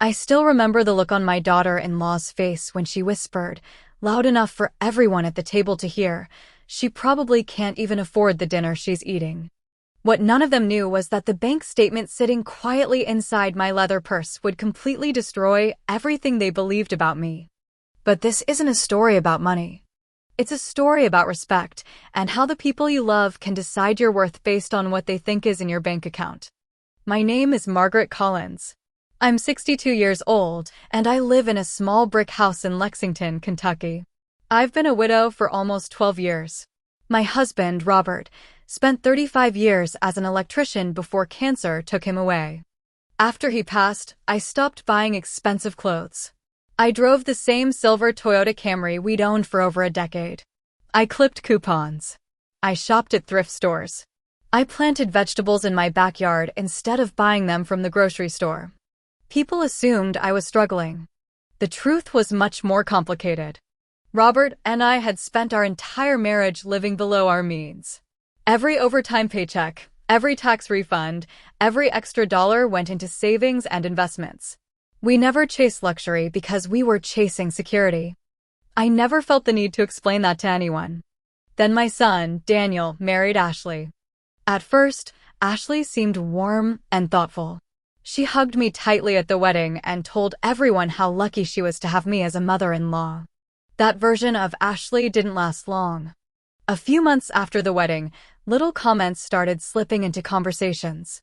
I still remember the look on my daughter-in-law's face when she whispered, loud enough for everyone at the table to hear, she probably can't even afford the dinner she's eating. What none of them knew was that the bank statement sitting quietly inside my leather purse would completely destroy everything they believed about me. But this isn't a story about money. It's a story about respect and how the people you love can decide your worth based on what they think is in your bank account. My name is Margaret Collins. I'm 62 years old, and I live in a small brick house in Lexington, Kentucky. I've been a widow for almost 12 years. My husband, Robert, spent 35 years as an electrician before cancer took him away. After he passed, I stopped buying expensive clothes. I drove the same silver Toyota Camry we'd owned for over a decade. I clipped coupons. I shopped at thrift stores. I planted vegetables in my backyard instead of buying them from the grocery store. People assumed I was struggling. The truth was much more complicated. Robert and I had spent our entire marriage living below our means. Every overtime paycheck, every tax refund, every extra dollar went into savings and investments. We never chased luxury because we were chasing security. I never felt the need to explain that to anyone. Then my son, Daniel, married Ashley. At first, Ashley seemed warm and thoughtful. She hugged me tightly at the wedding and told everyone how lucky she was to have me as a mother-in-law. That version of Ashley didn't last long. A few months after the wedding, little comments started slipping into conversations.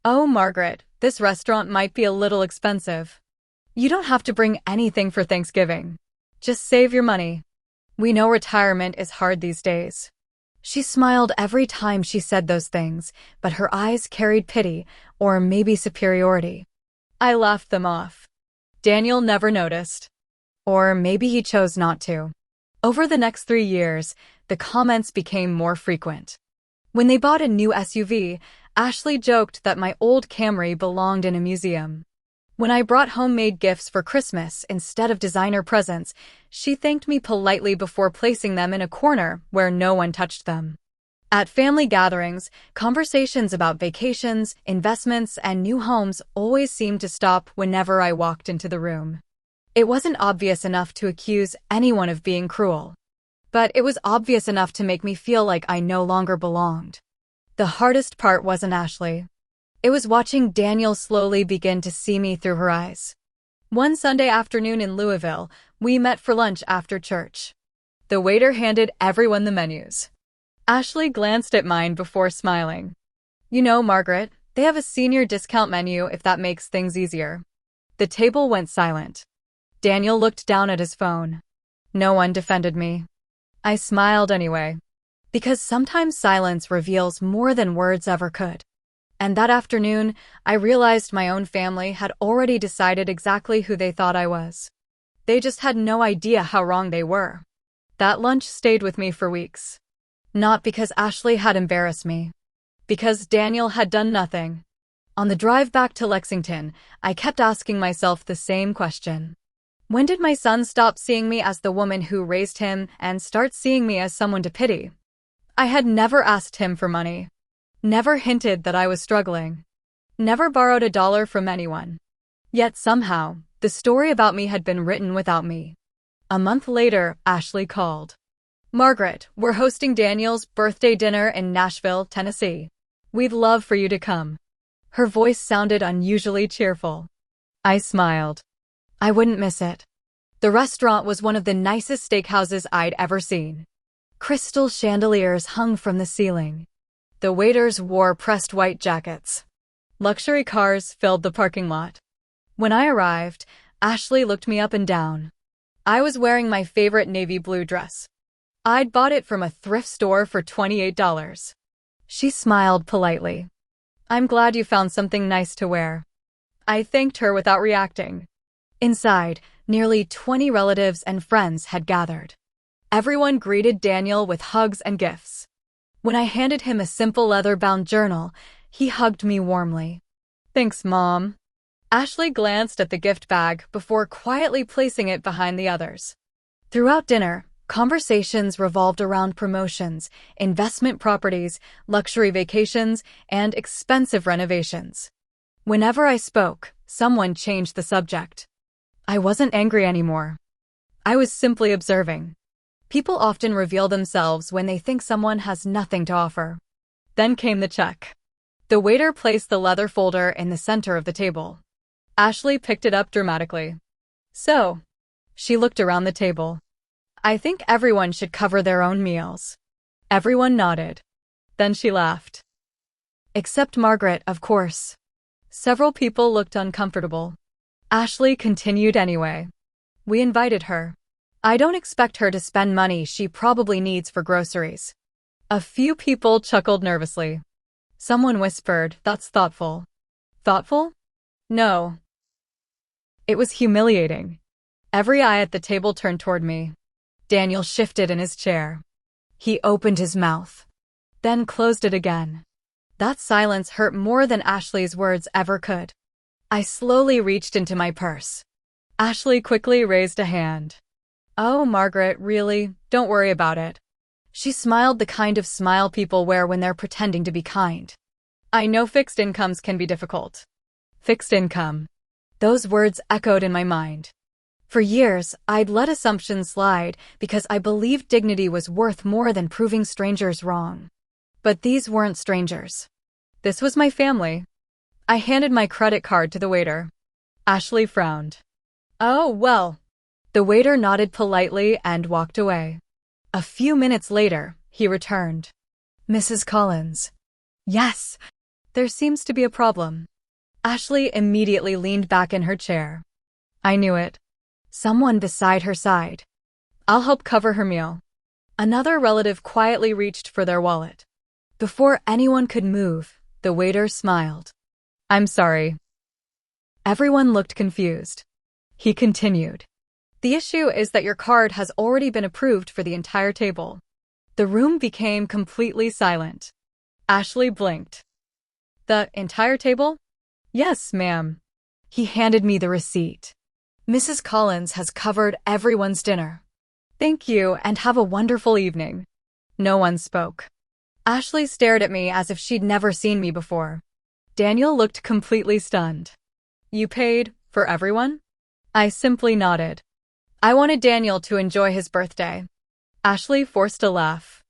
"Oh, Margaret, this restaurant might be a little expensive. You don't have to bring anything for Thanksgiving. Just save your money. We know retirement is hard these days." She smiled every time she said those things, but her eyes carried pity, or maybe superiority. I laughed them off. Daniel never noticed. Or maybe he chose not to. Over the next 3 years, the comments became more frequent. When they bought a new SUV, Ashley joked that my old Camry belonged in a museum. When I brought homemade gifts for Christmas instead of designer presents, she thanked me politely before placing them in a corner where no one touched them. At family gatherings, conversations about vacations, investments, and new homes always seemed to stop whenever I walked into the room. It wasn't obvious enough to accuse anyone of being cruel, but it was obvious enough to make me feel like I no longer belonged. The hardest part wasn't Ashley. It was watching Daniel slowly begin to see me through her eyes. One Sunday afternoon in Louisville, we met for lunch after church. The waiter handed everyone the menus. Ashley glanced at mine before smiling. "You know, Margaret, they have a senior discount menu if that makes things easier." The table went silent. Daniel looked down at his phone. No one defended me. I smiled anyway, because sometimes silence reveals more than words ever could. And that afternoon, I realized my own family had already decided exactly who they thought I was. They just had no idea how wrong they were. That lunch stayed with me for weeks. Not because Ashley had embarrassed me. Because Daniel had done nothing. On the drive back to Lexington, I kept asking myself the same question. When did my son stop seeing me as the woman who raised him and start seeing me as someone to pity? I had never asked him for money. Never hinted that I was struggling. Never borrowed $1 from anyone. Yet somehow, the story about me had been written without me. A month later, Ashley called. "Margaret, we're hosting Daniel's birthday dinner in Nashville, Tennessee. We'd love for you to come." Her voice sounded unusually cheerful. I smiled. I wouldn't miss it. The restaurant was one of the nicest steakhouses I'd ever seen. Crystal chandeliers hung from the ceiling. The waiters wore pressed white jackets. Luxury cars filled the parking lot. When I arrived, Ashley looked me up and down. I was wearing my favorite navy blue dress. I'd bought it from a thrift store for $28. She smiled politely. "I'm glad you found something nice to wear." I thanked her without reacting. Inside, nearly 20 relatives and friends had gathered. Everyone greeted Daniel with hugs and gifts. When I handed him a simple leather-bound journal, he hugged me warmly. "Thanks, Mom." Ashley glanced at the gift bag before quietly placing it behind the others. Throughout dinner, conversations revolved around promotions, investment properties, luxury vacations, and expensive renovations. Whenever I spoke, someone changed the subject. I wasn't angry anymore. I was simply observing. People often reveal themselves when they think someone has nothing to offer. Then came the check. The waiter placed the leather folder in the center of the table. Ashley picked it up dramatically. So, she looked around the table. I think everyone should cover their own meals. Everyone nodded. Then she laughed. Except Margaret, of course. Several people looked uncomfortable. Ashley continued anyway. We invited her. I don't expect her to spend money she probably needs for groceries. A few people chuckled nervously. Someone whispered, "That's thoughtful." Thoughtful? No. It was humiliating. Every eye at the table turned toward me. Daniel shifted in his chair. He opened his mouth, then closed it again. That silence hurt more than Ashley's words ever could. I slowly reached into my purse. Ashley quickly raised a hand. Oh, Margaret, really? Don't worry about it. She smiled the kind of smile people wear when they're pretending to be kind. I know fixed incomes can be difficult. Fixed income. Those words echoed in my mind. For years, I'd let assumptions slide because I believed dignity was worth more than proving strangers wrong. But these weren't strangers. This was my family. I handed my credit card to the waiter. Ashley frowned. Oh, well. The waiter nodded politely and walked away. A few minutes later, he returned. Mrs. Collins. Yes. There seems to be a problem. Ashley immediately leaned back in her chair. I knew it. Someone beside her sighed. I'll help cover her meal. Another relative quietly reached for their wallet. Before anyone could move, the waiter smiled. I'm sorry. Everyone looked confused. He continued. The issue is that your card has already been approved for the entire table. The room became completely silent. Ashley blinked. The entire table? Yes, ma'am. He handed me the receipt. Mrs. Collins has covered everyone's dinner. Thank you and have a wonderful evening. No one spoke. Ashley stared at me as if she'd never seen me before. Daniel looked completely stunned. You paid for everyone? I simply nodded. I wanted Daniel to enjoy his birthday. Ashley forced a laugh.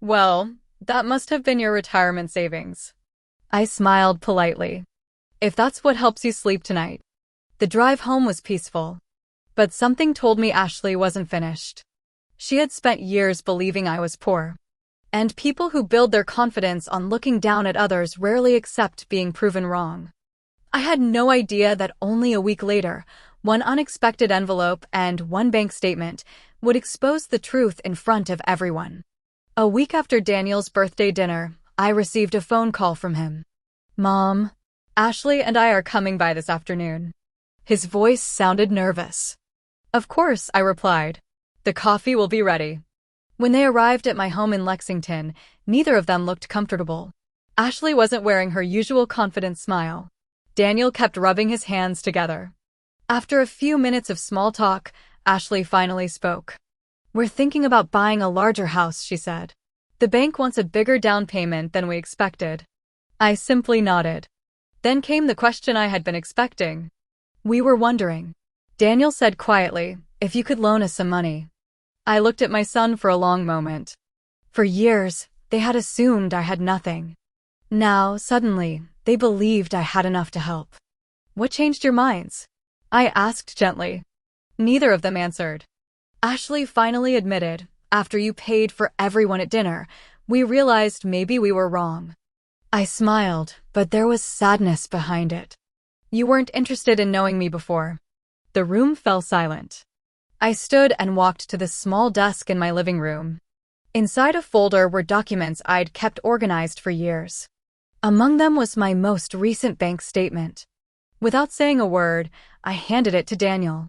Well, that must have been your retirement savings. I smiled politely. If that's what helps you sleep tonight. The drive home was peaceful. But something told me Ashley wasn't finished. She had spent years believing I was poor. And people who build their confidence on looking down at others rarely accept being proven wrong. I had no idea that only a week later, one unexpected envelope and one bank statement would expose the truth in front of everyone. A week after Daniel's birthday dinner, I received a phone call from him. Mom, Ashley and I are coming by this afternoon. His voice sounded nervous. Of course, I replied. The coffee will be ready. When they arrived at my home in Lexington, neither of them looked comfortable. Ashley wasn't wearing her usual confident smile. Daniel kept rubbing his hands together. After a few minutes of small talk, Ashley finally spoke. We're thinking about buying a larger house, she said. The bank wants a bigger down payment than we expected. I simply nodded. Then came the question I had been expecting. We were wondering. Daniel said quietly, if you could loan us some money. I looked at my son for a long moment. For years, they had assumed I had nothing. Now, suddenly, they believed I had enough to help. What changed your minds? I asked gently. Neither of them answered. Ashley finally admitted, after you paid for everyone at dinner, we realized maybe we were wrong. I smiled, but there was sadness behind it. You weren't interested in knowing me before. The room fell silent. I stood and walked to the small desk in my living room. Inside a folder were documents I'd kept organized for years. Among them was my most recent bank statement. Without saying a word, I handed it to Daniel.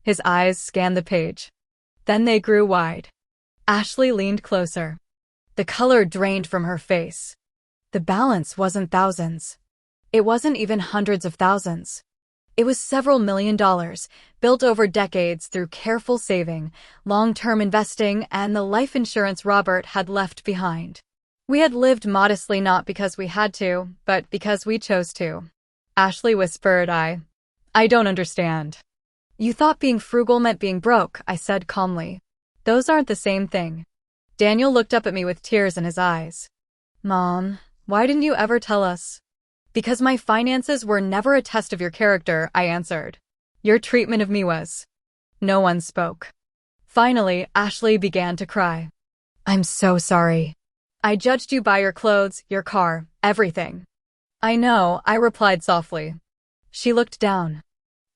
His eyes scanned the page. Then they grew wide. Ashley leaned closer. The color drained from her face. The balance wasn't thousands. It wasn't even hundreds of thousands. It was several $1 million, built over decades through careful saving, long-term investing, and the life insurance Robert had left behind. We had lived modestly not because we had to, but because we chose to. Ashley whispered. I don't understand. You thought being frugal meant being broke, I said calmly. Those aren't the same thing. Daniel looked up at me with tears in his eyes. Mom, why didn't you ever tell us? Because my finances were never a test of your character, I answered. Your treatment of me was. No one spoke. Finally, Ashley began to cry. I'm so sorry. I judged you by your clothes, your car, everything. I know, I replied softly. She looked down.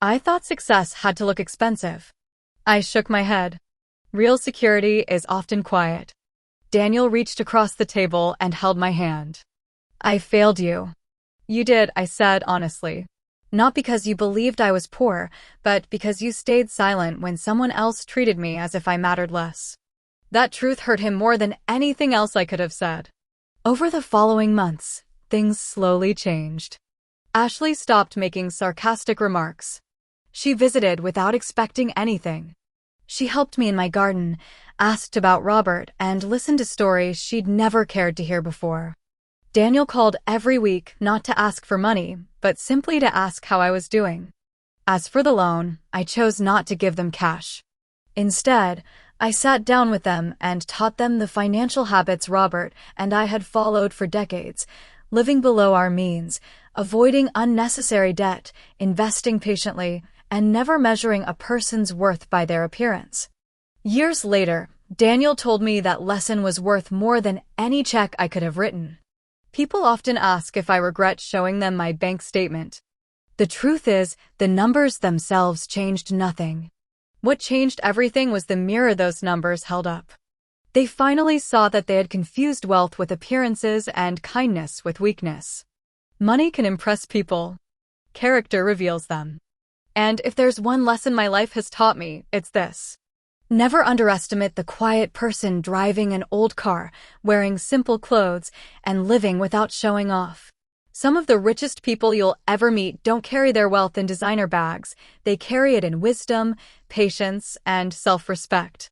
I thought success had to look expensive. I shook my head. Real security is often quiet. Daniel reached across the table and held my hand. I failed you. You did, I said honestly. Not because you believed I was poor, but because you stayed silent when someone else treated me as if I mattered less. That truth hurt him more than anything else I could have said. Over the following months, things slowly changed. Ashley stopped making sarcastic remarks. She visited without expecting anything. She helped me in my garden, asked about Robert, and listened to stories she'd never cared to hear before. Daniel called every week not to ask for money, but simply to ask how I was doing. As for the loan, I chose not to give them cash. Instead, I sat down with them and taught them the financial habits Robert and I had followed for decades, living below our means, avoiding unnecessary debt, investing patiently, and never measuring a person's worth by their appearance. Years later, Daniel told me that lesson was worth more than any check I could have written. People often ask if I regret showing them my bank statement. The truth is, the numbers themselves changed nothing. What changed everything was the mirror those numbers held up. They finally saw that they had confused wealth with appearances and kindness with weakness. Money can impress people. Character reveals them. And if there's one lesson my life has taught me, it's this. Never underestimate the quiet person driving an old car, wearing simple clothes, and living without showing off. Some of the richest people you'll ever meet don't carry their wealth in designer bags. They carry it in wisdom, patience, and self-respect.